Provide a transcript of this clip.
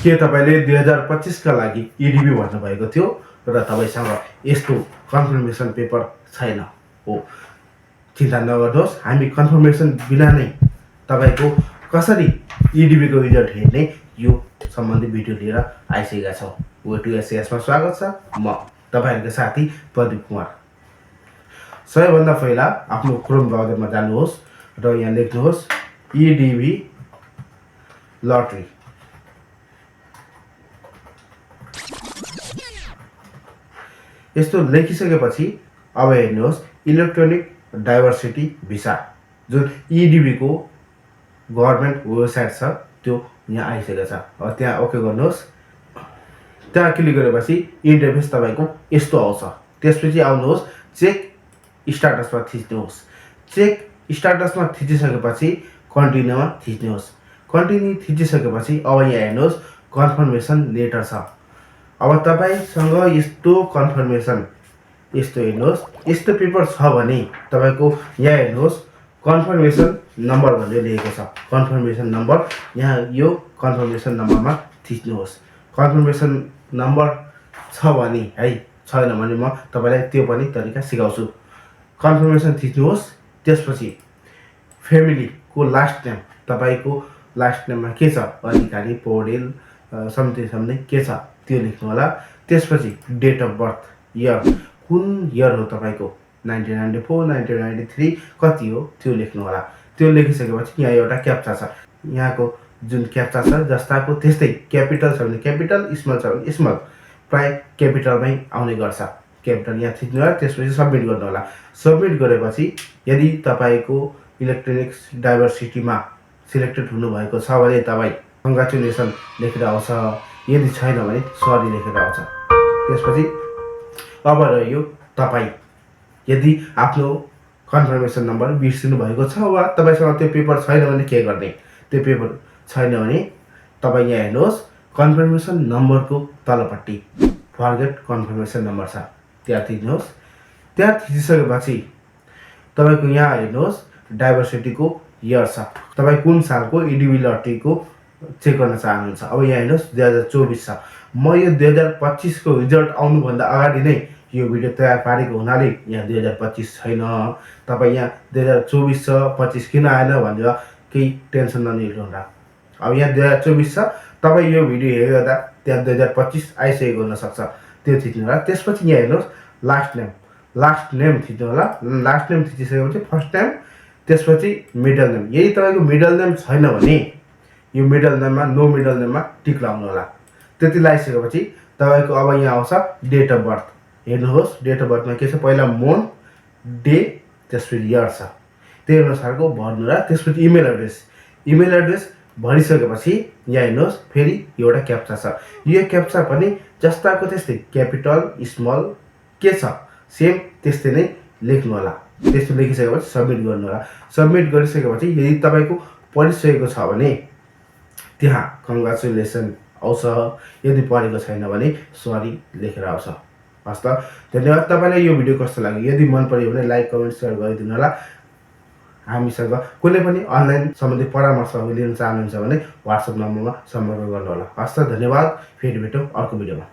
के तपाईले 2025 का लागि ईडीबी भन्नुभएको थियो र तपाईसँग यस्तो कन्फर्मेसन पेपर छैन हो, चिन्ता नगर्नुहोस्। हामी कन्फर्मेसन बिना नै तपाईको कसरी ईडीबी को रिजल्ट हेर्ने यो सम्बन्धी भिडियो लिएर आइसकेका छौं। वे टु एसएस मा स्वागत छ। म तपाईहरुको साथी प्रदीप कुमार। सबैभन्दा पहिला आफ्नो क्रोम ब्राउजरमा जानुहोस् र यहाँ लेख्नुहोस् ईडीबी लटरी। यस्तो लेखिसकेपछि अब हेर्नुहोस् इलेक्ट्रोनिक डाइभर्सिटी भिसा, जुन ईडीबी को गभर्नमेन्ट वेबसाइट छ त्यो यहाँ आइसकेको छ। अब त्यहाँ ओके गर्नुहोस्। त्यहाँ क्लिक गरेपछि इन्टरफेस तपाईको यस्तो आउँछ। त्यसपछि आउनुहोस् चेक स्ट्याटसमा थिच्नुहोस्। चेक स्ट्याटसमा थिचिसकेपछि कन्टिन्यूमा थिच्नुहोस्। कन्टिन्यू थिचिसकेपछि अब यहाँ हेर्नुहोस् कन्फर्मेसन लेटर छ। अब तपाईसँग यस्तो कन्फर्मेसन यस्तो हेर्नुहोस्, यस्तो पेपर छ भने तपाईको यहाँ हेर्नुहोस् कन्फर्मेसन नम्बर भनेर लेखेको छ। कन्फर्मेसन नम्बर यहाँ यो कन्फर्मेसन नम्बरमा थिच्नुहोस्। कन्फर्मेसन नम्बर छ भने है, छैन भने म तपाईलाई त्यो पनि तरिका सिकाउँछु। कन्फर्मेसन थिच्नुहोस्। त्यसपछि फ्यामिली को लास्ट नेम, तपाईको लास्ट नेममा के छ, अधिकारी, पौडेल, समथिङ के छ त्यो लेख्नु होला। त्यसपछि डेट अफ बर्थ इयर, कुन इयर हो तपाईको, 1994, 1993 कति हो त्यो लेख्नु होला। त्यो लेखिसकेपछि यहाँ एउटा क्याप्चा छ। यहाँको जुन क्याप्चा छ जस्ताको त्यस्तै क्यापिटल छ भने क्यापिटल, स्मल छ भने स्मल, प्राय क्यापिटलमै आउने गर्छ। क्यापिटल यहाँ थिच्नु होला। त्यसपछि सबमिट गर्नु होला। सबमिट गरेपछि यदि तपाईको इलेक्ट्रोनिक्स डाइभर्सिटीमा सिलेक्टेड हुनुभएको छ भने तपाई कङ्ग्रेचुलेसन लेखेर आउँछ, यदि छैन भने सरी लेखेर आउँछ। त्यसपछि अब रह्यो तपाई यदि आफ्नो कन्फर्मेसन नम्बर बिर्सिनु भएको छ वा तपाईसँग त्यो पेपर छैन भने के गर्ने। त्यो पेपर छैन भने तपाई यहाँ हेर्नुहोस् कन्फर्मेसन नम्बरको तलपट्टि फर्गेट कन्फर्मेसन नम्बर छ, त्यहाँ थिच्नुहोस्। त्यहाँ थिचिसकेपछि तपाईको यहाँ हेर्नुहोस् डाइभर्सिटीको इयर छ, तपाई कुन सालको ईडीबी लटरीको चेक गर्न चाहनुहुन्छ। अब यहाँ हेर्नुहोस् 2024 छ। म यो 2025 को रिजल्ट आउनुभन्दा अगाडि नै यो भिडियो तयार पारेको हुनाले यहाँ 2025 छैन। तपाई यहाँ 2024 छ, 25 किन आएन भनेर केही टेन्सन नलिनु होला। अब यहाँ 2024 छ, तपाई यो भिडियो हेर्दा त्यहाँ 2025 आइसकेको हुन सक्छ, त्यो थिच्नु होला। त्यसपछि यहाँ हेर्नुहोस् लास्ट नेम, लास्ट नेम थिच्नु होला। लास्ट नेम थिचिसकेपछि फर्स्ट नेम, त्यसपछि मिडल नेम। यदि तपाईको मिडल नेम छैन भने यो मिडल नेममा नो मिडल नेममा टिक लाउनु होला। त्यति लगाइसकेपछि तपाईको अब यहाँ आउँछ डेट अफ बर्थ। हेर्नुहोस् डेट अफ बर्थमा के छ, पहिला मन्थ, डे, त्यसपछि इयर छ, त्यही अनुसारको भर्नु होला। त्यसपछि इमेल एड्रेस, इमेल एड्रेस भरिसकेपछि यहाँ हेर्नुहोस् फेरि एउटा क्याप्चा छ। यो क्याप्चा पनि जस्ताको त्यस्तै क्यापिटल, स्मल के छ सेम त्यस्तै नै लेख्नु होला। त्यस्तो लेखिसकेपछि सबमिट गर्नु होला। सबमिट गरिसकेपछि यदि तपाईको परिसकेको छ भने त्यहाँ कङ्ग्रेचुलेसन आउँछ, यदि परेको छैन भने सरी लेखेर आउँछ। हस् त, धन्यवाद। तपाईलाई यो भिडियो कस्तो लाग्यो, यदि मन पर्यो भने लाइक, कमेन्ट, शेयर गरिदिनु होला। हामीसँग कुनै पनि अनलाइन सम्बन्धी परामर्शहरू लिन चाहनुहुन्छ भने व्हाट्सएप नम्बरमा सम्पर्क गर्नु होला। हस् त, धन्यवाद। फेरि भेटौँ अर्को भिडियोमा।